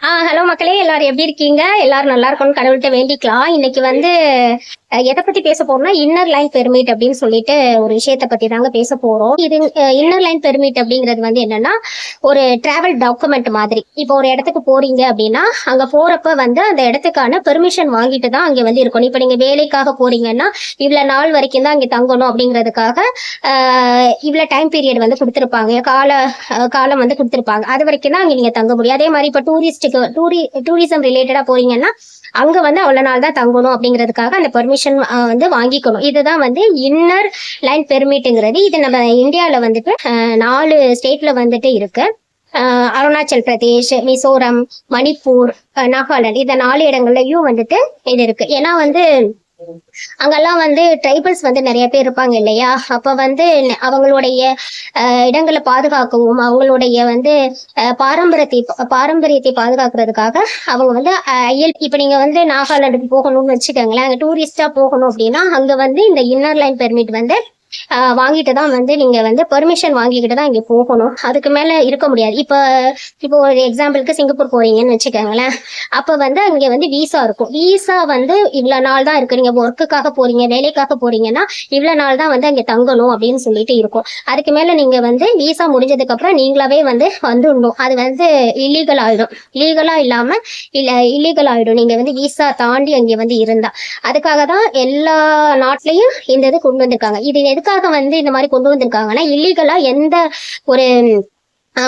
Hello மக்களே, எல்லாரும் எப்படி இருக்கீங்க? எல்லாரும் நல்லா இருக்கணும்னு கடவுள்கிட்ட வேண்டிக்கலாம். இன்னைக்கு வந்து எதை பத்தி பேச போறோம்னா இன்னர் லைன் பெர்மிட் அப்படின்னு சொல்லிட்டு ஒரு விஷயத்த பத்தி தாங்க பேச போறோம். இது இன்னர் லைன் பெர்மிட் அப்படிங்கிறது வந்து என்னன்னா ஒரு டிராவல் டாக்குமெண்ட் மாதிரி. இப்போ ஒரு இடத்துக்கு போறீங்க அப்படின்னா அங்க போறப்ப வந்து அந்த இடத்துக்கான பெர்மிஷன் வாங்கிட்டு தான் அங்க வந்து இருக்கணும். இப்போ நீங்க வேலைக்காக போறீங்கன்னா இவ்வளவு நாள் வரைக்கும் தான் அங்க தங்கணும் அப்படிங்கிறதுக்காக இவ்வளவு டைம் பீரியட் வந்து கொடுத்துருப்பாங்க, காலம் வந்து கொடுத்துருப்பாங்க. அது வரைக்கும் தான் அங்க நீங்க தங்க முடியும். அதே மாதிரி இப்போ டூரிசம் ரிலேட்டடா போறீங்கன்னா அங்க வந்து அவ்வளவு நாள் தான் தங்கணும் அப்படிங்கிறதுக்காக அந்த பெர்மிஷன் வந்து வாங்கிக்கணும். இதுதான் வந்து இன்னர் லைன் பெர்மிட்ங்கிறது. இது நம்ம இந்தியாவில வந்துட்டு 4 ஸ்டேட்ல வந்துட்டு இருக்கு. அருணாச்சல் பிரதேஷ், மிசோரம், மணிப்பூர், நாகாலாந்து, இந்த 4 இடங்கள்லயும் வந்துட்டு இது இருக்கு. ஏன்னா வந்து அங்கெல்லாம் வந்து ட்ரைபல்ஸ் வந்து நிறைய பேர் இருப்பாங்க இல்லையா? அப்ப வந்து அவங்களுடைய இடங்களை பாதுகாக்கவும் அவங்களுடைய வந்து பாரம்பரியத்தை பாதுகாக்கிறதுக்காக அவங்க வந்து இப்ப நீங்க வந்து நாகாலாந்துக்கு போகணும்னு வச்சுக்கோங்களேன், அங்க டூரிஸ்டா போகணும் அப்படின்னா அங்க வந்து இந்த இன்னர் லைன் பெர்மிட் வந்து வாங்கிட்டு தான் வந்து நீங்க வந்து பெர்மிஷன் வாங்கிக்கிட்டு தான் இங்க போகணும். அதுக்கு மேல இருக்க முடியாது. இப்போ ஒரு எக்ஸாம்பிளுக்கு சிங்கப்பூர் போறீங்கன்னு வச்சுக்கோங்களேன், அப்ப வந்து அங்க வந்து விசா இருக்கும். விசா வந்து இவ்வளவு நாள் தான் இருக்கு. நீங்க ஒர்க்குக்காக போறீங்க, வேலைக்காக போறீங்கன்னா இவ்வளவு நாள் தான் வந்து அங்க தங்கணும் அப்படின்னு சொல்லிட்டு இருக்கும். அதுக்கு மேல நீங்க வந்து விசா முடிஞ்சதுக்கு அப்புறம் நீங்களாவே வந்து வந்துடணும். அது வந்து இல்லீகல் ஆயிடும். லீகலா இல்லாம இல்லீகல் ஆயிடும் நீங்க வந்து விசா தாண்டி அங்க வந்து இருந்தா. அதுக்காக தான் எல்லா நாட்டிலையும் இந்த இது கொண்டு வந்திருக்காங்க. இது எதுக்காக வந்து இந்த மாதிரி கொண்டு வந்திருக்காங்கன்னா இல்லீகலா எந்த ஒரு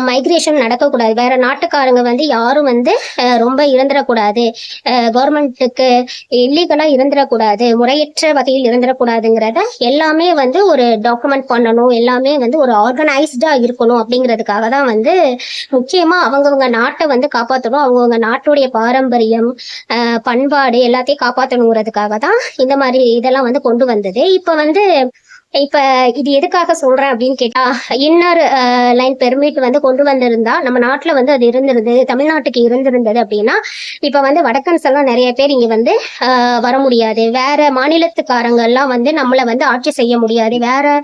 மைக்ரேஷன் நடக்கக்கூடாது. வேற நாட்டுக்காரங்க வந்து யாரும் வந்து ரொம்ப இருந்துடக்கூடாது, கவர்மெண்ட்டுக்கு இல்லீகலா இருந்துடக்கூடாது, முறையற்ற வகையில் இருந்துடக்கூடாதுங்கிறத எல்லாமே வந்து ஒரு டாக்குமெண்ட் பண்ணணும், எல்லாமே வந்து ஒரு ஆர்கனைஸ்டா இருக்கணும் அப்படிங்கிறதுக்காக தான் வந்து முக்கியமா அவங்கவுங்க நாட்டை வந்து காப்பாற்றணும், அவங்கவுங்க நாட்டுடைய பாரம்பரியம் பண்பாடு எல்லாத்தையும் காப்பாற்றணுங்கிறதுக்காக தான் இந்த மாதிரி இதெல்லாம் வந்து கொண்டு வந்தது. இப்ப இது எதுக்காக சொல்றேன் அப்படின்னு கேட்டா, இன்னர் லைன் பெர்மிட் வந்து கொண்டு வந்திருந்தா நம்ம நாட்டுல வந்து அது இருந்திருந்தது, தமிழ்நாட்டுக்கு இருந்திருந்தது அப்படின்னா இப்ப வந்து வடக்கன்ஸ் எல்லாம் நிறைய பேர் இங்க வந்து வர முடியாது, வேற மாநிலத்துக்காரங்க எல்லாம் வந்து நம்மள வந்து ஆட்சி செய்ய முடியாது, வேற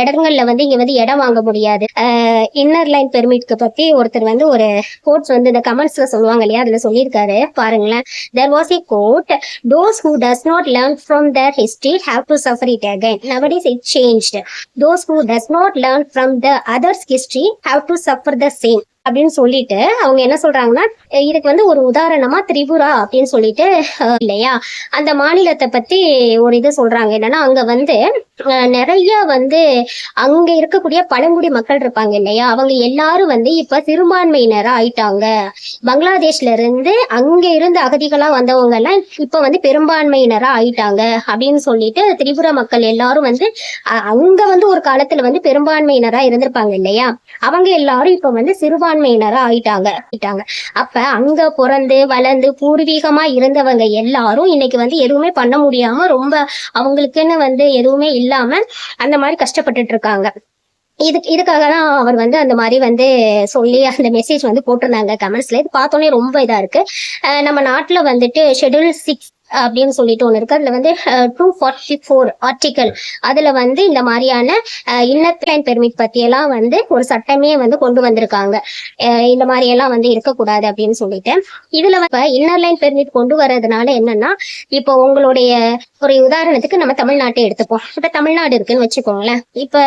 இடங்கள்ல வந்து இங்க வந்து இடம் வாங்க முடியாது. இன்னர் லைன் பெர்மிட்க்கு பத்தி ஒருத்தர் வந்து ஒரு கோட்ஸ் வந்து இந்த கமெண்ட்ஸ்ல சொல்லுவாங்க இல்லையா, அதுல சொல்லியிருக்காரு பாருங்களேன். there was a quote, those who does not learn from their history have to suffer it again. Nowadays it changed. Those who does not learn from the others history have to suffer the same அப்படின்னு சொல்லிட்டு அவங்க என்ன சொல்றாங்கன்னா, இதுக்கு வந்து ஒரு உதாரணமா திரிபுரா அப்படின்னு சொல்லிட்டு இல்லையா, அந்த மாநிலத்தை பத்தி ஒரு இது சொல்றாங்க. என்னன்னா அங்க வந்து நிறைய வந்து அங்க இருக்கக்கூடிய பழங்குடி மக்கள் இருப்பாங்க இல்லையா, அவங்க எல்லாரும் வந்து இப்ப சிறுபான்மையினரா ஆயிட்டாங்க. பங்களாதேஷ்ல இருந்து அங்க இருந்து அகதிகளா வந்தவங்க எல்லாம் இப்ப வந்து பெரும்பான்மையினரா ஆயிட்டாங்க அப்படின்னு சொல்லிட்டு திரிபுரா மக்கள் எல்லாரும் வந்து அங்க வந்து ஒரு காலத்துல வந்து பெரும்பான்மையினரா இருந்திருப்பாங்க இல்லையா, அவங்க எல்லாரும் இப்ப வந்து சிறுபான்மையினரா ஆயிட்டாங்க. அப்ப அங்க பிறந்து வளர்ந்து பூர்வீகமா இருந்தவங்க எல்லாரும் இன்னைக்கு வந்து எதுவுமே பண்ண முடியாம ரொம்ப அவங்களுக்குன்னு வந்து எதுவுமே இல்லாம அந்த மாதிரி கஷ்டப்பட்டுட்டு இருக்காங்க. இதுக்காக தான் அவர் வந்து அந்த மாதிரி வந்து சொல்லி அந்த மெசேஜ் வந்து போட்டிருந்தாங்க கமெண்ட்ஸ்ல. இது பார்த்தோன்னே ரொம்ப இதா இருக்கு. நம்ம நாட்டுல வந்துட்டு ஷெட்யூல் 6 அப்படின்னு சொல்லிட்டு ஒண்ணு இருக்கு. அதுல வந்து 244 ஆர்டிக்கல், அதுல வந்து இந்த மாதிரியான இன்னர் லைன் பெர்மிட் பத்தி எல்லாம் வந்து ஒரு சட்டமே வந்து கொண்டு வந்திருக்காங்க. இந்த மாதிரி எல்லாம் வந்து இருக்கக்கூடாது அப்படின்னு சொல்லிட்டு. இதுல இன்னர் லைன் பெர்மிட் கொண்டு வர்றதுனால என்னன்னா, இப்போ உங்களுடைய ஒரு உதாரணத்துக்கு நம்ம தமிழ்நாட்டை எடுத்துப்போம். இப்ப தமிழ்நாடு இருக்குன்னு வச்சுக்கோங்களேன். இப்ப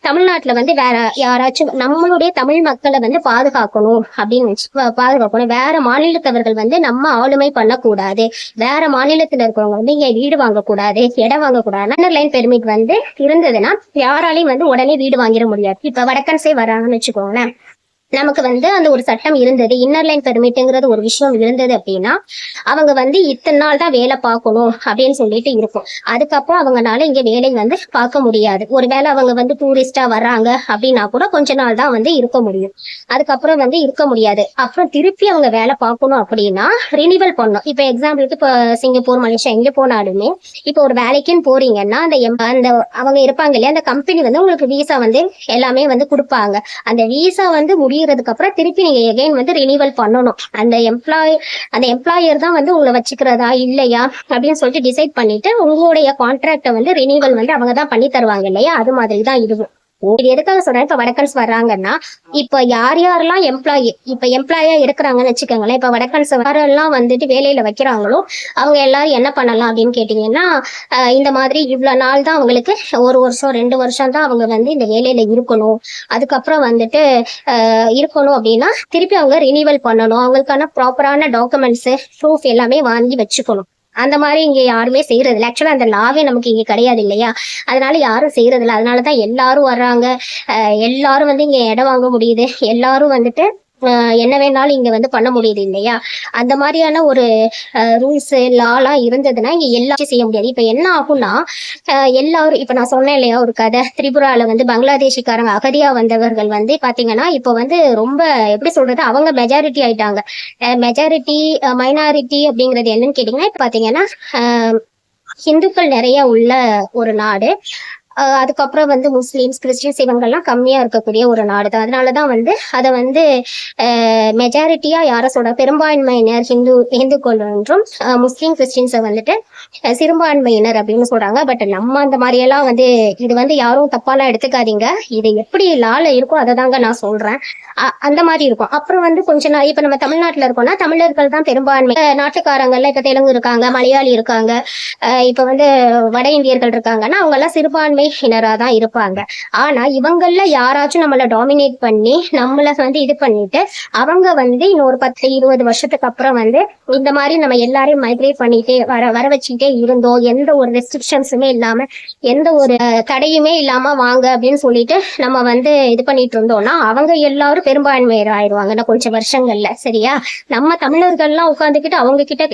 தமிழ்நாட்டுல வந்து வேற யாராச்சும் நம்மளுடைய தமிழ் மக்களை வந்து பாதுகாக்கணும் அப்படின்னு பாதுகாக்கணும், வேற மாநிலத்தவர்கள் வந்து நம்ம ஆளுமை பண்ணக்கூடாது, வேற மாநிலத்துல இருக்கிறவங்க வந்து இங்க வீடு வாங்கக்கூடாது, இடம் வாங்கக்கூடாது. இன்னர் லைன் பெர்மிட் வந்து இருந்ததுன்னா யாராலையும் வந்து உடனே வீடு வாங்கிட முடியாது. இப்ப வடக்கன்ஸே வராங்கன்னு வச்சுக்கோங்களேன், நமக்கு வந்து அந்த ஒரு சட்டம் இருந்தது, இன்னர் லைன் பெர்மிட்ங்கிறது ஒரு விஷயம் இருந்தது அப்படின்னா அவங்க வந்து இத்தனை நாள் தான் வேலை பார்க்கணும் அப்படின்னு சொல்லிட்டு இருக்கும். அதுக்கப்புறம் அவங்கனால இங்க வேலை வந்து பார்க்க முடியாது. ஒருவேளை அவங்க வந்து டூரிஸ்டா வர்றாங்க அப்படின்னா கூட கொஞ்ச நாள் தான் வந்து இருக்க முடியும், அதுக்கப்புறம் வந்து இருக்க முடியாது. அப்புறம் திருப்பி அவங்க வேலை பார்க்கணும் அப்படின்னா ரினிவல் பண்ணணும். இப்ப எக்ஸாம்பிளுக்கு இப்ப சிங்கப்பூர், மலேசியா எங்க போனாலுமே இப்ப ஒரு வேலைக்குன்னு போறீங்கன்னா அந்த அவங்க இருப்பாங்க இல்லையா, அந்த கம்பெனி வந்து உங்களுக்கு விசா வந்து எல்லாமே வந்து கொடுப்பாங்க. அந்த விசா வந்து முடியறதுக்கு அப்புறம் திருப்பி நீங்க எகைன் வந்து ரினிவல் பண்ணணும். அந்த எம்ப்ளாயர் தான் வந்து உங்களை வச்சுக்கிறதா இல்லையா அப்படின்னு சொல்லிட்டு டிசைட் பண்ணிட்டு உங்களுடைய கான்ட்ராக்டை வந்து ரினிவல் வந்து அவங்க தான் பண்ணி தருவாங்க இல்லையா, அது மாதிரி தான் இதுவும். இது எதுக்காக சொல்றேன், இப்ப வடக்கன்ஸ் வர்றாங்கன்னா இப்ப யார் யாரெல்லாம் எம்ப்ளாயா இருக்கிறாங்கன்னு வச்சுக்கோங்களேன். இப்ப வடக்கன்ஸ் யாரெல்லாம் வந்துட்டு வேலையில வைக்கிறாங்களோ அவங்க எல்லாரும் என்ன பண்ணலாம் அப்படின்னு கேட்டீங்கன்னா, இந்த மாதிரி இவ்வளவு நாள் தான் அவங்களுக்கு, 1 வருஷம் 2 வருஷம் தான் அவங்க வந்து இந்த வேலையில இருக்கணும். அதுக்கப்புறம் வந்துட்டு இருக்கணும் அப்படின்னா திருப்பி அவங்க ரினிவல் பண்ணணும். அவங்களுக்கான ப்ராப்பரான டாக்குமெண்ட்ஸ் ப்ரூஃப் எல்லாமே வாங்கி வச்சுக்கணும். அந்த மாதிரி இங்க யாருமே செய்யறது இல்லை. ஆக்சுவலா அந்த லாவே நமக்கு இங்க கிடையாது இல்லையா, அதனால யாரும் செய்யறது இல்லை. அதனாலதான் எல்லாரும் வர்றாங்க. எல்லாரும் வந்து இங்க இடம் வாங்க முடியுது. எல்லாரும் வந்துட்டு என்ன வேணாலும் இங்க வந்து பண்ண முடியுது இல்லையா. அந்த மாதிரியான ஒரு ரூல்ஸ் லாலாம் இருந்ததுன்னா இங்க எல்லாரும் செய்ய முடியாது. இப்ப என்ன ஆகும்னா, எல்லாரும் இப்ப நான் சொன்னேன் இல்லையா ஒரு கதை, திரிபுரால வந்து பங்களாதேஷிக்காரங்க அகதியா வந்தவர்கள் வந்து பாத்தீங்கன்னா இப்ப வந்து ரொம்ப எப்படி சொல்றது, அவங்க மெஜாரிட்டி ஆயிட்டாங்க. மெஜாரிட்டி மைனாரிட்டி அப்படிங்கிறது என்னன்னு கேட்டீங்கன்னா இப்ப பாத்தீங்கன்னா ஹிந்துக்கள் நிறைய உள்ள ஒரு நாடு. அதுக்கப்புறம் வந்து முஸ்லீம்ஸ் கிறிஸ்டின்ஸ் இவங்கெல்லாம் கம்மியா இருக்கக்கூடிய ஒரு நாடு தான். அதனாலதான் வந்து அதை வந்து மெஜாரிட்டியா யார சொல்ற, பெரும்பான்மையினர் இந்துக்கள் என்றும் முஸ்லீம் கிறிஸ்டின்ஸை வந்துட்டு சிறுபான்மையினர் அப்படின்னு சொல்றாங்க. பட் நம்ம அந்த மாதிரி எல்லாம் வந்து இது வந்து யாரும் தப்பாலாம் எடுத்துக்காதீங்க. இது எப்படி லால இருக்கோ அதை தாங்க நான் சொல்றேன். அந்த மாதிரி இருக்கும். அப்புறம் வந்து கொஞ்ச நாள் இப்ப நம்ம தமிழ்நாட்டுல இருக்கோம்னா தமிழர்கள் தான் பெரும்பான்மை. நாட்டுக்காரங்கள்ல இப்ப தெலுங்கு இருக்காங்க, மலையாளி இருக்காங்க, இப்ப வந்து வட இந்தியர்கள் இருக்காங்கன்னா அவங்க எல்லாம் சிறுபான்மையினரா தான் இருப்பாங்க. ஆனா இவங்கள யாராச்சும் நம்மள டாமினேட் பண்ணி நம்மள வந்து இது பண்ணிட்டு அவங்க வந்து இன்னொரு 10-20 வருஷத்துக்கு அப்புறம் வந்து இந்த மாதிரி நம்ம எல்லாரையும் மைக்ரேட் பண்ணிட்டே வர வச்சுக்கிட்டே இருந்தோம், எந்த ஒரு ரெஸ்ட்ரிக்ஷன்ஸுமே இல்லாம எந்த ஒரு தடையுமே இல்லாம வாங்க அப்படின்னு சொல்லிட்டு நம்ம வந்து இது பண்ணிட்டு இருந்தோம்னா அவங்க எல்லாரும் பெரும்பான்மையர் ஆயிடுவாங்க கொஞ்சம் வருஷங்கள்ல. சரியா, நம்ம தமிழர்கள்லாம் உட்காந்துக்கிட்டு அவங்க கிட்ட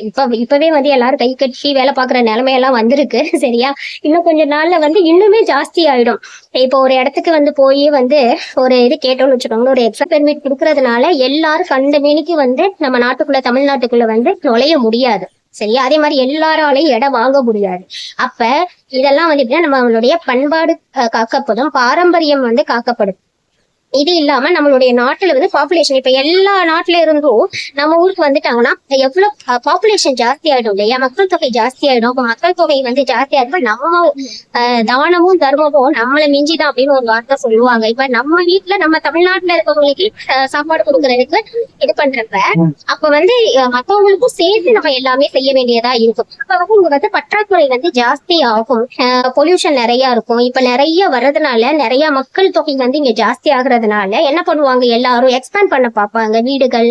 இப்பவே வந்து எல்லாரும் கை கட்டி வேலை பார்க்குற நிலைமையெல்லாம் வந்திருக்கு. சரியா, இன்னும் கொஞ்ச நாள்ல வந்து இன்னுமே ஜாஸ்தி ஆயிடும். இப்போ ஒரு இடத்துக்கு வந்து போய் வந்து ஒரு இது கேட்டோம்னு வச்சுக்கோங்க, ஒரு எக்ஸ்ட்ரா பெர்மிட் கொடுக்கறதுனால எல்லாரும் கண்ட மேனிக்கு வந்து நம்ம நாட்டுக்குள்ள தமிழ்நாட்டுக்குள்ள வந்து நுழைய முடியாது. சரியா, அதே மாதிரி எல்லாராலையும் இடம் வாங்க முடியாது. அப்ப இதெல்லாம் வந்து எப்படின்னா நம்மளுடைய பண்பாடு காக்கப்படும், பாரம்பரியம் வந்து காக்கப்படும். இது இல்லாம நம்மளுடைய நாட்டுல வந்து பாப்புலேஷன் இப்ப எல்லா நாட்டுல இருந்தும் நம்ம ஊருக்கு வந்துட்டாங்கன்னா எவ்வளவு பாப்புலேஷன் ஜாஸ்தி ஆயிடும் இல்லையா, மக்கள் தொகை ஜாஸ்தி ஆயிடும். அப்ப மக்கள் தொகை வந்து ஜாஸ்தி ஆயிடும், நம்ம தானமும் தர்மமும் நம்மளை மிஞ்சிதான் அப்படின்னு ஒரு வார்த்தை சொல்லுவாங்க. இப்ப நம்ம வீட்டுல நம்ம தமிழ்நாட்டுல இருக்கவங்களுக்கு சாப்பாடு கொடுக்கறதுக்கு இது பண்றப்ப அப்ப வந்து மத்தவங்களுக்கும் சேர்த்து நம்ம எல்லாமே செய்ய வேண்டியதா இருக்கும். அப்ப வந்து இங்க வந்து பற்றாக்குறை வந்து ஜாஸ்தி ஆகும், பொல்யூஷன் நிறைய இருக்கும். இப்ப நிறைய வர்றதுனால நிறைய மக்கள் தொகை வந்து இங்க ஜாஸ்தி ஆகுறதுனால என்ன பண்ணுவாங்க, எல்லாரும் எக்ஸ்பேண்ட் பண்ண பார்ப்பாங்க வீடுகள்.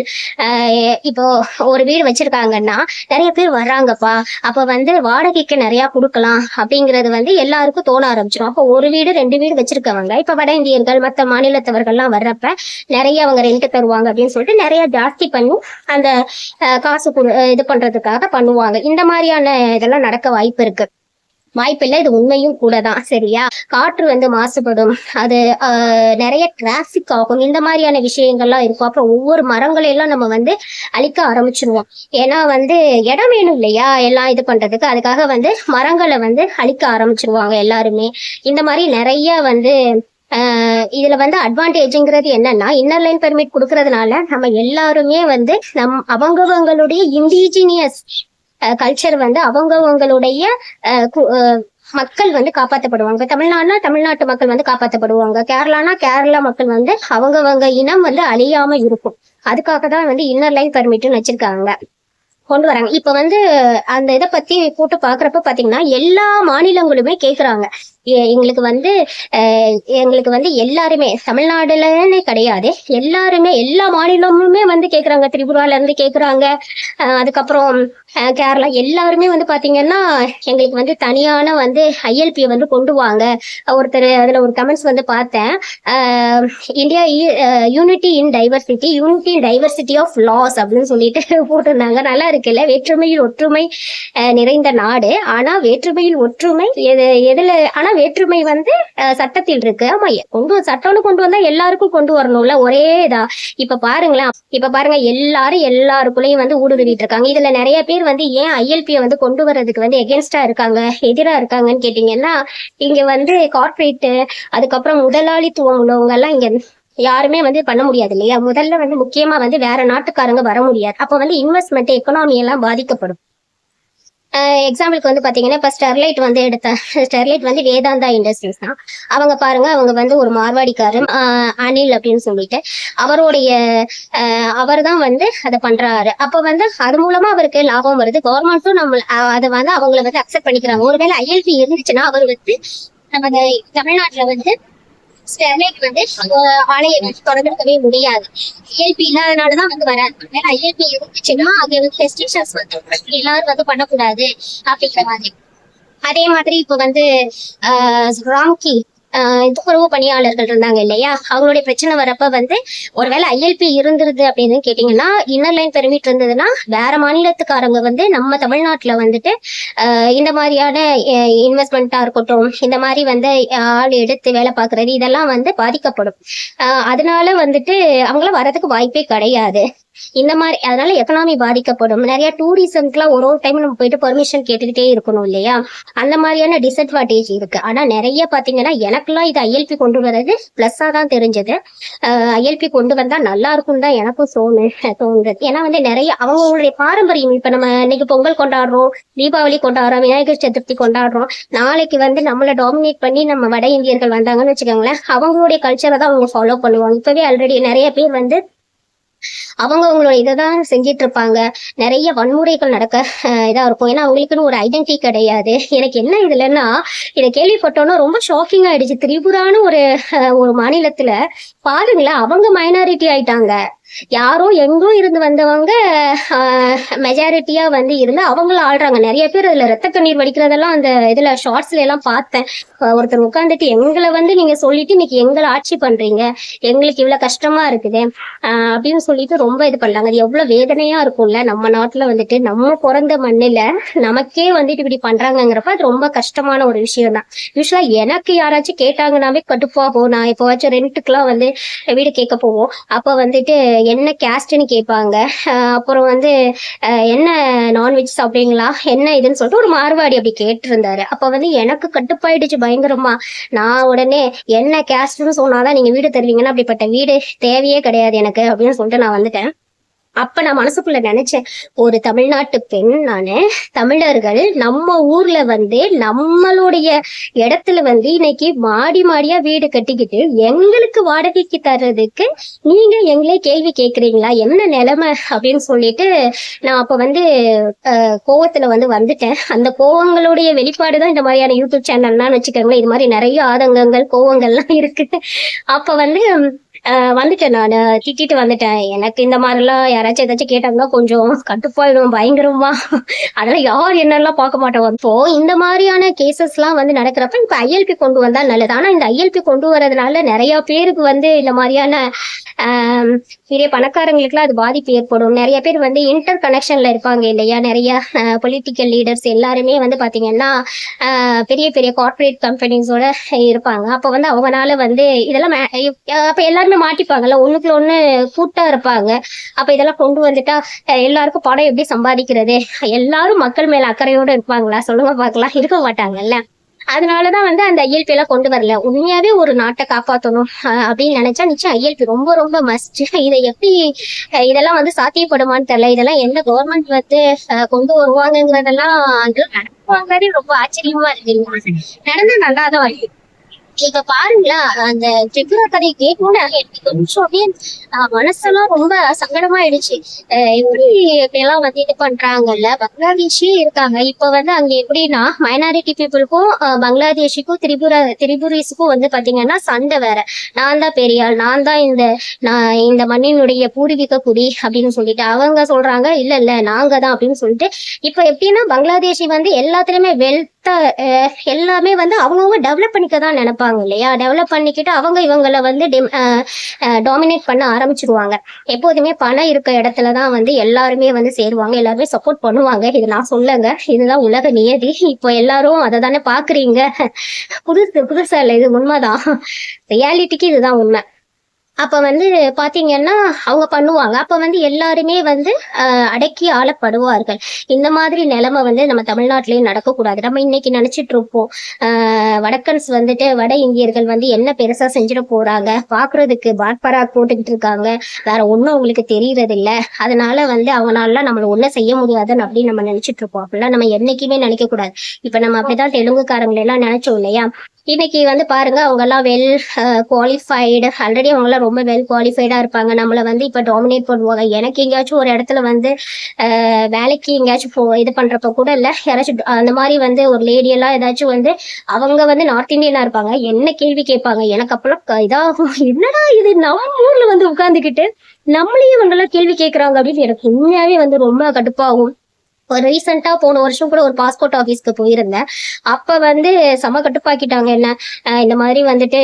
இப்போ ஒரு வீடு வச்சிருக்காங்கன்னா நிறைய பேர் வர்றாங்கப்பா, அப்ப வந்து வாடகைக்கு நிறைய கொடுக்கலாம் அப்படிங்கறது வந்து எல்லாருக்கும் தோண ஆரம்பிச்சிடும். அப்போ ஒரு வீடு 2 வீடு வச்சிருக்கவங்க இப்ப வட இந்தியர்கள் மற்ற மாநிலத்தவர்கள்லாம் வர்றப்ப நிறைய அவங்க ரெண்ட் தருவாங்க அப்படின்னு சொல்லிட்டு நிறைய ஜாஸ்தி பண்ணி அந்த காசு இது பண்றதுக்காக பண்ணுவாங்க. இந்த மாதிரியான இதெல்லாம் நடக்க வாய்ப்பில்லை, இது உண்மையும் கூட தான். சரியா, காற்று வந்து மாசுபடும், அது நிறைய டிராபிக் ஆகும், இந்த மாதிரியான விஷயங்கள்லாம் இருக்கும். அப்புறம் ஒவ்வொரு மரங்களையெல்லாம் நம்ம வந்து அழிக்க ஆரம்பிச்சிருவோம். ஏன்னா வந்து இடம் வேணும் இல்லையா எல்லாம் இது பண்றதுக்கு, அதுக்காக வந்து மரங்களை வந்து அழிக்க ஆரம்பிச்சிருவாங்க எல்லாருமே. இந்த மாதிரி நிறைய வந்து இதுல வந்து அட்வான்டேஜ்ங்கிறது என்னன்னா, இன்னர் லைன் பெர்மிட் கொடுக்கறதுனால நம்ம எல்லாருமே வந்து அவங்கவங்களுடைய இண்டிஜினியஸ் கல்ச்சர் வந்து அவங்கவங்களுடைய மக்கள் வந்து காப்பாற்றப்படுவாங்க. தமிழ்நாடுனா தமிழ்நாட்டு மக்கள் வந்து காப்பாற்றப்படுவாங்க, கேரளானா கேரளா மக்கள் வந்து அவங்கவங்க இனம் வந்து அழியாம இருக்கும். அதுக்காக தான் வந்து இன்னர் லைன் பெர்மிட்னு வச்சிருக்காங்க, கொண்டு வராங்க. இப்ப வந்து அந்த இதை பத்தி போட்டு பாக்குறப்ப பாத்தீங்கன்னா எல்லா மாநிலங்களுமே கேக்குறாங்க, எங்களுக்கு வந்து எல்லாருமே தமிழ்நாடுலன்னு கிடையாது, எல்லாருமே எல்லா மாநிலமுமே வந்து கேக்குறாங்க. திரிபுரால இருந்து கேக்குறாங்க, அதுக்கப்புறம் கேரளா எல்லாருமே வந்து பாத்தீங்கன்னா எங்களுக்கு வந்து தனியான வந்து ILP வந்து கொண்டு வாங்க. ஒருத்தர் அதுல ஒரு கமெண்ட்ஸ் வந்து பார்த்தேன், India unity in diversity of laws அப்படின்னு சொல்லிட்டு போட்டிருந்தாங்க. நல்லா இருக்குல்ல, வேற்றுமையில் ஒற்றுமை நிறைந்த நாடு. ஆனா வேற்றுமையில் ஒற்றுமை எதுல, ஆனா வேற்றுமை வந்து சட்டத்தில் இருக்கு. ஆமா, சட்டம்னு கொண்டு வந்தா எல்லாருக்கும் கொண்டு வரணும்ல, ஒரே இதா. இப்ப பாருங்க எல்லாரும் எல்லாருக்குள்ளயும் வந்து ஊடுருவிட்டு இருக்காங்க. இதுல நிறைய பேர் வந்து ஏன் ILP வந்து கொண்டு வர்றதுக்கு வந்து எகென்ஸ்டா இருக்காங்க, எதிரா இருக்காங்கன்னு கேட்டீங்கன்னா, இங்க வந்து கார்பரேட் அதுக்கப்புறம் முதலாளித்துவம் உள்ளவங்க எல்லாம் இங்க யாருமே வந்து பண்ண முடியாது இல்லையா. முதல்ல வந்து முக்கியமா வந்து வேற நாட்டுக்காரங்க வர முடியாது. அப்ப வந்து இன்வெஸ்ட்மெண்ட் எக்கனாமி எல்லாம் பாதிக்கப்படும். எக்ஸாம்பிளுக்கு வந்து பாத்தீங்கன்னா இப்ப ஸ்டெர்லைட் வந்து ஸ்டெர்லைட் வந்து வேதாந்தா இண்டஸ்ட்ரீஸ் தான். அவங்க பாருங்க, அவங்க வந்து ஒரு மார்வாடிக்காரர் அனில் அப்படின்னு சொல்லிட்டு அவருடைய அவர் தான் வந்து அதை பண்றாரு. அப்ப வந்து அது மூலமா அவருக்கு லாபம் வருது. கவர்மெண்ட்டும் நம்ம அதை வந்து அவங்களை வந்து அக்செப்ட் பண்ணிக்கிறாங்க. ஒருவேளை ஐஎல்பி இருந்துச்சுன்னா அவர் வந்து நம்ம தமிழ்நாட்டுல வந்து ஸ்டெர்லைட் வந்து ஆலையை வந்து தொடர்ந்துக்கவே முடியாது. ஐஎல்பி இல்லாதனாலதான் வந்து வராது. வேற ஐஎல்பி இருந்துச்சுன்னா அங்க வந்து ரெஸ்ட்ரிக்ஷன்ஸ் வந்து எல்லாரும் வந்து பண்ணக்கூடாது அப்படிங்கிற மாதிரி. அதே மாதிரி இப்ப வந்து ராம்கி துப்புரவு பணியாளர்கள் இருந்தாங்க இல்லையா, அவங்களுடைய பிரச்சனை வரப்ப வந்து ஒருவேளை ஐஎல்பி இருந்துருது அப்படின்னு கேட்டீங்கன்னா, இன்னர் லைன் பெர்மிட் இருந்ததுன்னா வேற மாநிலத்துக்காரங்க வந்து நம்ம தமிழ்நாட்டுல வந்துட்டு இந்த மாதிரியான இன்வெஸ்ட்மெண்ட்டா இருக்கட்டும், இந்த மாதிரி வந்து ஆள் எடுத்து வேலை பார்க்கறது இதெல்லாம் வந்து பாதிக்கப்படும். அதனால வந்துட்டு அவங்கள வரதுக்கு வாய்ப்பே கிடையாது. இந்த மாதிரி அதனால எக்கனாமி பாதிக்கப்படும். நிறைய டூரிசம்க்குலாம் ஒரு டைம் நம்ம போயிட்டு பெர்மிஷன் கேட்டுக்கிட்டே இருக்கணும் இல்லையா, அந்த மாதிரியான டிஸ்அட்வான்டேஜ் இருக்கு. ஆனா நிறைய பாத்தீங்கன்னா எனக்குலாம் இது ஐஎல்பி கொண்டு வர்றது பிளஸ்ஸா தான் தெரிஞ்சது. ஐஎல்பி கொண்டு வந்தா நல்லா இருக்கும் தான் எனக்கும் தோணுது. ஏன்னா வந்து நிறைய அவங்களுடைய பாரம்பரியம், இப்ப நம்ம இன்னைக்கு பொங்கல் கொண்டாடுறோம், தீபாவளி கொண்டாடுறோம், விநாயகர் சதுர்த்தி கொண்டாடுறோம். நாளைக்கு வந்து நம்மள டாமினேட் பண்ணி நம்ம வட இந்தியர்கள் வந்தாங்கன்னு வச்சுக்கோங்களேன், அவங்களுடைய கல்ச்சரை தான் அவங்க ஃபாலோ பண்ணுவாங்க. இப்பவே ஆல்ரெடி நிறைய பேர் வந்து அவங்களோட இதைதான் செஞ்சிட்டு இருப்பாங்க. நிறைய வன்முறைகள் நடக்க இதா இருக்கும். ஏன்னா அவங்களுக்குன்னு ஒரு ஐடென்டிட்டி கிடையாது. எனக்கு என்ன இதுலன்னா, இதை கேள்விப்பட்டோன்னா ரொம்ப ஷாக்கிங் ஆயிடுச்சு. திரிபுரான்னு ஒரு மாநிலத்துல பாருங்களேன், அவங்க மைனாரிட்டி ஆயிட்டாங்க. யாரோ எங்கோ இருந்து வந்தவங்க மெஜாரிட்டியா வந்து இருந்து அவங்கள ஆள்றாங்க. நிறைய பேர் அதுல ரத்த கண்ணீர் வடிக்கிறதெல்லாம் அந்த இதுல ஷார்ட்ஸ்ல எல்லாம் பார்த்தேன். ஒருத்தர் உட்காந்துட்டு எங்களை வந்து நீங்க சொல்லிட்டு இன்னைக்கு எங்களை ஆட்சி பண்றீங்க, எங்களுக்கு இவ்வளவு கஷ்டமா இருக்குது அப்படின்னு சொல்லிட்டு ரொம்ப இது பண்ணாங்க. அது எவ்வளவு வேதனையா இருக்கும்ல, நம்ம நாட்டுல வந்துட்டு நம்ம பிறந்த மண்ணுல நமக்கே வந்துட்டு இப்படி பண்றாங்கிறப்ப அது ரொம்ப கஷ்டமான ஒரு விஷயம் தான். யூஸ்வலா எனக்கு யாராச்சும் கேட்டாங்கன்னாவே கடுப்பாகும். நான் எப்போவாச்சும் ரெண்ட்டுக்குலாம் வந்து வீடு கேட்க போவோம். அப்ப வந்துட்டு என்ன கேஸ்ட்னு கேட்பாங்க. அப்புறம் வந்து என்ன நான்வெஜ் சாப்பிடுவீங்களா, என்ன இதுன்னு சொல்லிட்டு ஒரு மார்வாடி அப்படி கேட்டு இருந்தாரு. அப்ப வந்து எனக்கு கட்டுப்பாயிடுச்சு பயங்கரமா. நான் உடனே என்ன கேஸ்ட்னு சொன்னாதான் நீங்க வீடு தருவீங்கன்னா அப்படிப்பட்ட வீடு தேவையே கிடையாது எனக்கு அப்படின்னு சொல்லிட்டு நான் வந்துட்டேன். அப்ப நான் மனசுக்குள்ள நினைச்சேன், ஒரு தமிழ்நாட்டு பெண் நானு, தமிழர்கள் நம்ம ஊர்ல வந்து நம்மளுடைய இடத்துல வந்து இன்னைக்கு மாடியா வீடு கட்டிக்கிட்டு எங்களுக்கு வாடகைக்கு தர்றதுக்கு நீங்க எங்களே கேள்வி கேக்குறீங்களா, என்ன நிலைமை அப்படின்னு சொல்லிட்டு நான் அப்ப வந்து கோவத்துல வந்துட்டேன். அந்த கோவங்களுடைய வெளிப்பாடுதான் இந்த மாதிரியான யூடியூப் சேனல்லாம் வச்சுக்கோங்களேன். இது மாதிரி நிறைய ஆதங்கங்கள் கோவங்கள்லாம் இருக்கு. அப்ப வந்துட்டேன், நான் திட்டிட்டு வந்துட்டேன். எனக்கு இந்த மாதிரிலாம் யாராச்சும் ஏதாச்சும் கேட்டாங்கன்னா கொஞ்சம் கட்டுப்பாயிடும் பயங்கரமா. அதெல்லாம் யார் என்னெல்லாம் பார்க்க மாட்டோம். இப்போ இந்த மாதிரியான கேசஸ் எல்லாம் வந்து நடக்கிறப்ப இப்ப ஐஎல்பி கொண்டு வந்தா நல்லது. ஆனா இந்த ஐஎல்பி கொண்டு வர்றதுனால நிறைய பேருக்கு வந்து இந்த மாதிரியான பெரிய பணக்காரங்களுக்குலாம் அது பாதிப்பு ஏற்படும். நிறைய பேர் வந்து இன்டர் கனெக்ஷன்ல இருப்பாங்க இல்லையா, நிறைய பொலிட்டிக்கல் லீடர்ஸ் எல்லாருமே வந்து பாத்தீங்கன்னா பெரிய பெரிய கார்பரேட் கம்பெனிஸோட இருப்பாங்க. அப்ப வந்து அவங்கனால வந்து இதெல்லாம் அப்ப எல்லாருமே மாட்டிப்பாங்கல்ல, ஒண்ணுக்குள்ள ஒண்ணு கூட்டா இருப்பாங்க. அப்ப இதெல்லாம் கொண்டு வந்துட்டா எல்லாருக்கும் பணம் எப்படி சம்பாதிக்கிறது, எல்லாரும் மக்கள் மேல அக்கறையோட இருப்பாங்களா சொல்லுங்க பாக்கலாம், இருக்க மாட்டாங்கல்ல. அதனாலதான் வந்து அந்த ஐஎல்பி எல்லாம் கொண்டு வரல. உண்மையாவே ஒரு நாட்டை காப்பாற்றணும் அப்படின்னு நினைச்சா நிச்சயம் ஐஎல்பி ரொம்ப ரொம்ப மஸ்ட். இதை எப்படி இதெல்லாம் வந்து சாத்தியப்படுமான்னு தெரியல. இதெல்லாம் எந்த கவர்மெண்ட் வந்து கொண்டு வருவாங்கிறதெல்லாம் நடக்குவாங்கன்னு ரொம்ப ஆச்சரியமா இருக்கு. நடந்தா நல்லாதான் இருக்கு. இப்ப பாருங்களா, அந்த திரிபுரா கதை கேட்கணும்னு எனக்கு கொஞ்சம் அப்படியே மனசெல்லாம் ரொம்ப சங்கடமாயிடுச்சு. இப்படி எல்லாம் வந்து இது பண்றாங்கல்ல, பங்களாதேஷி இருக்காங்க. இப்ப வந்து அங்க எப்படின்னா மைனாரிட்டி பீப்புளுக்கும் பங்களாதேஷிக்கும் திரிபுரீஸுக்கும் வந்து பாத்தீங்கன்னா சண்டை வேற. நான் தான் பெரியாள், நான் தான் இந்த மண்ணினுடைய பூர்வீக குடி அப்படின்னு சொல்லிட்டு அவங்க சொல்றாங்க, இல்ல இல்ல நாங்க தான் அப்படின்னு சொல்லிட்டு. இப்ப எப்படின்னா பங்களாதேஷி வந்து எல்லாத்துலயுமே எல்லாமே வந்து அவங்கவுங்க டெவலப் பண்ணிக்கதான் நினைப்பாங்க இல்லையா. டெவலப் பண்ணிக்கிட்டு அவங்க இவங்களை வந்து டாமினேட் பண்ண ஆரம்பிச்சிருவாங்க. எப்போதுமே பணம் இருக்க இடத்துலதான் வந்து எல்லாருமே வந்து சேருவாங்க, எல்லாருமே சப்போர்ட் பண்ணுவாங்க. இது நான் சொல்லுங்க, இதுதான் உலக நியதி. இப்போ எல்லாரும் அதை தானே பாக்குறீங்க. புதுசா இல்ல, இது உண்மைதான். ரியாலிட்டிக்கு இதுதான் உண்மை. அப்ப வந்து பாத்தீங்கன்னா அவங்க பண்ணுவாங்க. அப்ப வந்து எல்லாருமே வந்து அடக்கி ஆளப்படுவார்கள். இந்த மாதிரி நிலைமை வந்து நம்ம தமிழ்நாட்டிலேயே நடக்கக்கூடாது. நம்ம இன்னைக்கு நினைச்சிட்டு இருப்போம் வடக்கன்ஸ் வந்துட்டு வட இந்தியர்கள் வந்து என்ன பெருசா செஞ்சிட போறாங்க, பாக்குறதுக்கு பாட்பராக் போட்டுக்கிட்டு இருக்காங்க, வேற ஒண்ணும் அவங்களுக்கு தெரியறது இல்ல, அதனால வந்து அவங்களால நம்மள ஒண்ணும் செய்ய முடியாதுன்னு அப்படின்னு நம்ம நினைச்சிட்டு இருப்போம். அப்படிலாம் நம்ம என்னைக்குமே நினைக்க கூடாது. இப்ப நம்ம அப்படிதான் தெலுங்குக்காரங்களை எல்லாம் நினைச்சோம் இல்லையா? இன்னைக்கு வந்து பாருங்க அவங்க எல்லாம் வெல் குவாலிஃபைடு, ஆல்ரெடி அவங்க எல்லாம் ரொம்ப வெல் குவாலிஃபைடா இருப்பாங்க. நம்மள வந்து இப்ப டாமினேட் பண்ணுவாங்க. எனக்கு எங்கேயாச்சும் ஒரு இடத்துல வந்து வேலைக்கு எங்கேயாச்சும் இது பண்றப்ப கூட இல்ல, யாராச்சும் அந்த மாதிரி வந்து ஒரு லேடி எல்லாம் ஏதாச்சும் வந்து அவங்க வந்து நார்த் இந்தியனா இருப்பாங்க, என்ன கேள்வி கேட்பாங்க. எனக்கு அப்பெல்லாம் இதாகும், என்னடா இது நம்ம ஊர்ல வந்து உட்கார்ந்துக்கிட்டு நம்மளையே இவங்கெல்லாம் கேள்வி கேட்கறாங்க அப்படின்னு எனக்கு உண்மையாவே வந்து ரொம்ப கடுப்பாகும். ஒரு ரீசெண்டா போன வருஷம் கூட ஒரு பாஸ்போர்ட் ஆஃபீஸ்க்கு போயிருந்தேன். அப்ப வந்து செம கடுப்பாக்கிட்டாங்க என்ன. இந்த மாதிரி வந்துட்டு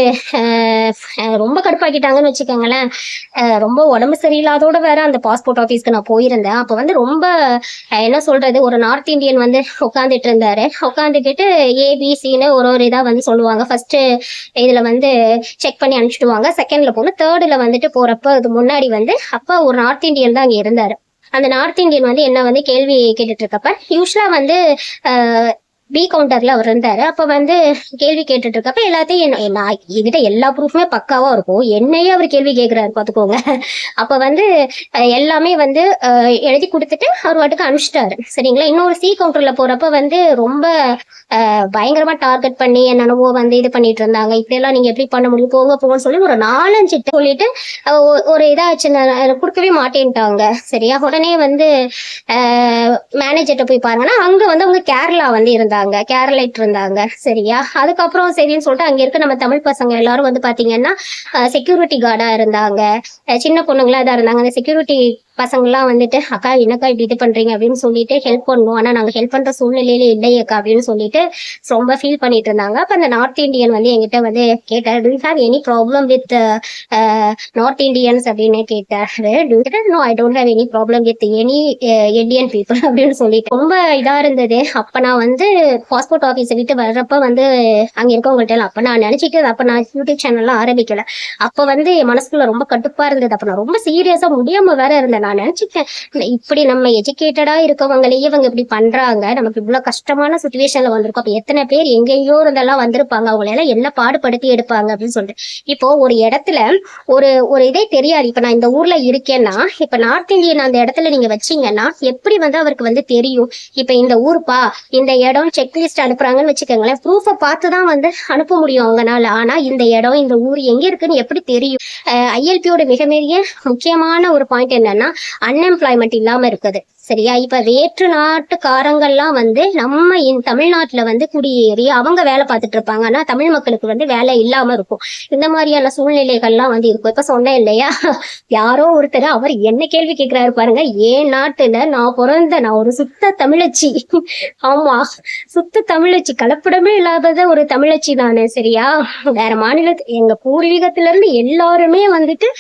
ரொம்ப கடுப்பாக்கிட்டாங்கன்னு வச்சுக்கோங்களேன். ரொம்ப உடம்பு சரியில்லாதோட வேற அந்த பாஸ்போர்ட் ஆஃபீஸ்க்கு நான் போயிருந்தேன். அப்ப வந்து ரொம்ப என்ன சொல்றது, ஒரு நார்த் இந்தியன் வந்து உட்காந்துட்டு இருந்தாரு. உட்காந்துக்கிட்டு ஏபிசின்னு ஒரு இதா வந்து சொல்லுவாங்க. ஃபர்ஸ்ட் இதுல வந்து செக் பண்ணி அனுப்பிச்சிடுவாங்க, செகண்ட்ல போகணும், தேர்ட்ல வந்துட்டு போறப்ப அது முன்னாடி வந்து அப்ப ஒரு நார்த் இந்தியன் தான் அங்க இருந்தாரு. அந்த நார்த் இந்தியன் வந்து என்ன வந்து கேள்வி கேட்டுட்டு இருக்கப்ப, யூஸ்வலா வந்து பி கவுண்டர்ல அவர் இருந்தாரு. அப்ப வந்து கேள்வி கேட்டுட்டு இருக்கப்ப எல்லாத்தையும் நான் என்கிட்ட எல்லா ப்ரூஃப்மே பக்காவா இருக்கும், என்னையே அவர் கேள்வி கேட்கிறாரு பாத்துக்கோங்க. அப்ப வந்து எல்லாமே வந்து எழுதி கொடுத்துட்டு அவர் வாட்டுக்கு அனுப்பிச்சிட்டாரு, சரிங்களா? இன்னொரு சி கவுண்டர்ல போறப்ப வந்து ரொம்ப பயங்கரமா டார்கெட் பண்ணி என்னென்னவோ வந்து இது பண்ணிட்டு இருந்தாங்க. இப்படி எல்லாம் நீங்க எப்படி பண்ண முடியும், போங்க போங்கன்னு சொல்லி ஒரு 4-5 சொல்லிட்டு ஒரு இதாச்சு, கொடுக்கவே மாட்டேன்ட்டாங்க. சரியா? உடனே வந்து மேனேஜர்கிட்ட போய் பாருங்கன்னா அங்க வந்து அவங்க கேரளா வந்து இருந்தாங்க, கேரளைட் இருந்தாங்க. சரியா? அதுக்கப்புறம் சரின்னு சொல்லிட்டு அங்க இருக்க நம்ம தமிழ் பசங்க எல்லாரும் வந்து பாத்தீங்கன்னா செக்யூரிட்டி கார்டா இருந்தாங்க, சின்ன பொண்ணுங்களா தான் இருந்தாங்க. அந்த செக்யூரிட்டி பசங்கள்லாம் வந்துட்டு அக்கா என்னக்கா இப்படி இது பண்றீங்க அப்படின்னு சொல்லிட்டு ஹெல்ப் பண்ணுவோம், ஆனா நாங்க ஹெல்ப் பண்ற சூழ்நிலையில இல்லையக்கா அப்படின்னு சொல்லிட்டு ரொம்ப ஃபீல் பண்ணிட்டு இருந்தாங்க. அப்ப அந்த நார்த் இந்தியன் வந்து என்கிட்ட வந்து கேட்டாரு, do you have any problem with north Indians அப்படின்னு கேட்டாரு. No, I don't have any problem with any Indian people அப்படின்னு சொல்லிட்டு ரொம்ப இதா இருந்தது. அப்ப நான் வந்து பாஸ்போர்ட் ஆஃபீஸை விட்டு வர்றப்ப வந்து அங்க இருக்கவங்கள்ட்ட அப்ப நான் நினைச்சிட்டு, அப்ப நான் யூடியூப் சேனல்லாம் ஆரம்பிக்கல. அப்ப வந்து என் மனசுக்குள்ள ரொம்ப கடுப்பா இருந்தது. அப்ப நான் ரொம்ப சீரியஸா முடியாம வேற இருந்தேன். நான் நினைச்சுட்டேன், இப்படி நம்ம எஜுகேட்டடா இருக்கவங்களையே இவங்க இப்படி பண்றாங்க, நமக்கு இவ்வளவு கஷ்டமான சுச்சுவேஷன்ல வந்திருக்கும், அப்ப எத்தனை பேர் எங்கேயோ இருந்தெல்லாம் வந்திருப்பாங்க, அவங்களெல்லாம் என்ன பாடுபடுத்தி எடுப்பாங்க அப்படின்னு சொல்லிட்டு. இப்போ ஒரு இடத்துல ஒரு ஒரு இதே தெரியாது. இப்ப நான் இந்த ஊர்ல இருக்கேன்னா, இப்ப நார்த் இந்தியன் அந்த இடத்துல நீங்க வச்சீங்கன்னா எப்படி வந்து அவருக்கு வந்து தெரியும், இப்ப இந்த ஊருப்பா இந்த இடம் செக்லிஸ்ட் அனுப்புறாங்கன்னு வச்சுக்கோங்களேன், ப்ரூஃபை பார்த்துதான் வந்து அனுப்ப முடியும் அவங்கனால. ஆனா இந்த இடம் இந்த ஊர் எங்க இருக்குன்னு எப்படி தெரியும்? ஐஎல்பியோட மிக பெரிய முக்கியமான ஒரு பாயிண்ட் என்னன்னா அன்எம்ப்ளாய்மெண்ட் இல்லாம இருக்குது. சரியா? இப்ப வேற்று நாட்டுக்காரங்கள்லாம் வந்து நம்ம தமிழ்நாட்டுல வந்து குடியேறி அவங்க வேலை பார்த்துட்டு இருப்பாங்க, ஆனா தமிழ் மக்களுக்கு வந்து வேலை இல்லாம இருக்கும். இந்த மாதிரியான சூழ்நிலைகள்லாம் வந்து இருக்கும். இப்ப சொன்னேன் இல்லையா, யாரோ ஒருத்தர் அவர் என்ன கேள்வி கேட்கிறாரு பாருங்க, ஏன் நாட்டுல நான் ஒரு சுத்த தமிழச்சி, ஆமா சுத்த தமிழச்சி, கலப்படமே இல்லாதத ஒரு தமிழச்சி நானு. சரியா? வேற மாநிலத்து எங்க பூர்வீகத்துல இருந்து எல்லாருமே வந்துட்டு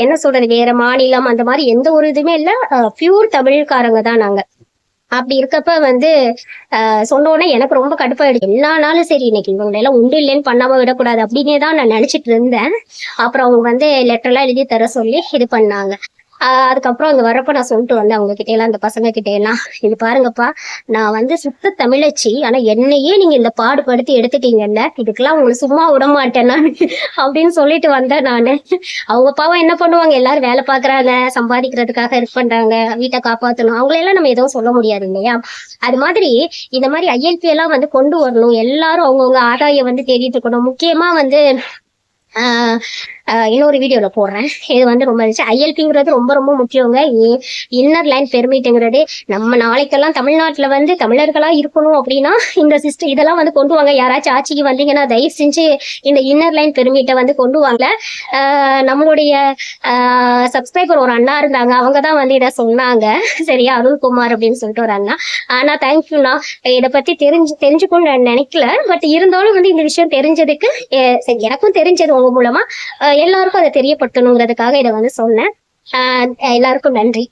என்ன சொல்றது, வேற மாநிலம் அந்த மாதிரி எந்த ஒரு இதுவுமே இல்ல, பியூர் தமிழ்காரங்க தான் நாங்க. அப்படி இருக்கப்ப வந்து சொன்னோன்னே எனக்கு ரொம்ப கடுப்பாயிடுச்சு. எல்லா நாளும் சரி இன்னைக்கு இவங்க எல்லாம் உண்டு இல்லைன்னு பண்ணாம விடக்கூடாது அப்படின்னே தான் நான் நினைச்சிட்டு இருந்தேன். அப்புறம் அவங்க வந்து லெட்டர் எல்லாம் எழுதி தர சொல்லி இது பண்ணாங்க. அதுக்கப்புறம் அங்க வரப்ப நான் சொல்லிட்டு வந்தேன் அவங்க கிட்ட எல்லாம், அந்த பசங்க கிட்ட எல்லாம், இது பாருங்கப்பா, நான் வந்து சுத்த தமிழச்சி, ஆனா என்னையே நீங்க இந்த பாடுபடுத்தி எடுத்துட்டீங்கல்ல, இதுக்கெல்லாம் உங்களுக்கு சும்மா விட மாட்டேன் நான் அப்படின்னு சொல்லிட்டு வந்தேன் நானு. அவங்க பாவம் என்ன பண்ணுவாங்க, எல்லாரும் வேலை பாக்குறாங்க, சம்பாதிக்கிறதுக்காக இது பண்றாங்க, வீட்டை காப்பாற்றணும், அவங்களெல்லாம் நம்ம எதுவும் சொல்ல முடியாது இல்லையா? அது மாதிரி இந்த மாதிரி ஐஎல்பி எல்லாம் வந்து கொண்டு வரணும், எல்லாரும் அவங்கவுங்க ஆதாயம் வந்து தேடிட்டு இருக்கணும். முக்கியமா வந்து இன்னொரு வீடியோல போடுறேன். இது வந்து ரொம்ப ஐஎல்பிங்கிறது ரொம்ப ரொம்ப முக்கியங்க. இன்னர் லைன் பெர்மிட்ங்கிறது நம்ம நாளைக்கெல்லாம் தமிழ்நாட்டுல வந்து தமிழர்களா இருக்கணும் அப்படின்னா இந்த சிஸ்டம் இதெல்லாம் வந்து கொண்டு வாங்க. யாராச்சும் ஆட்சிக்கு வந்தீங்கன்னா தயவு செஞ்சு இந்த இன்னர் லைன் பெர்மிட்டை வந்து கொண்டு வாங்க. நம்மளுடைய சப்ஸ்கிரைபர் ஒரு அண்ணா இருந்தாங்க, அவங்கதான் வந்து இதை சொன்னாங்க. சரியா? அருள்குமார் அப்படின்னு சொல்லிட்டு ஒரு அண்ணா. ஆனா தேங்க்யூண்ணா, இதை பத்தி தெரிஞ்சுக்கணும்னு நான் நினைக்கல. பட் இருந்தாலும் வந்து இந்த விஷயம் தெரிஞ்சதுக்கு எனக்கும் தெரிஞ்சது உங்க மூலமா எல்லாருக்கும் அதை தெரியப்படுத்தணுங்கிறதுக்காக இதை வந்து சொன்னேன். எல்லாருக்கும் நன்றி.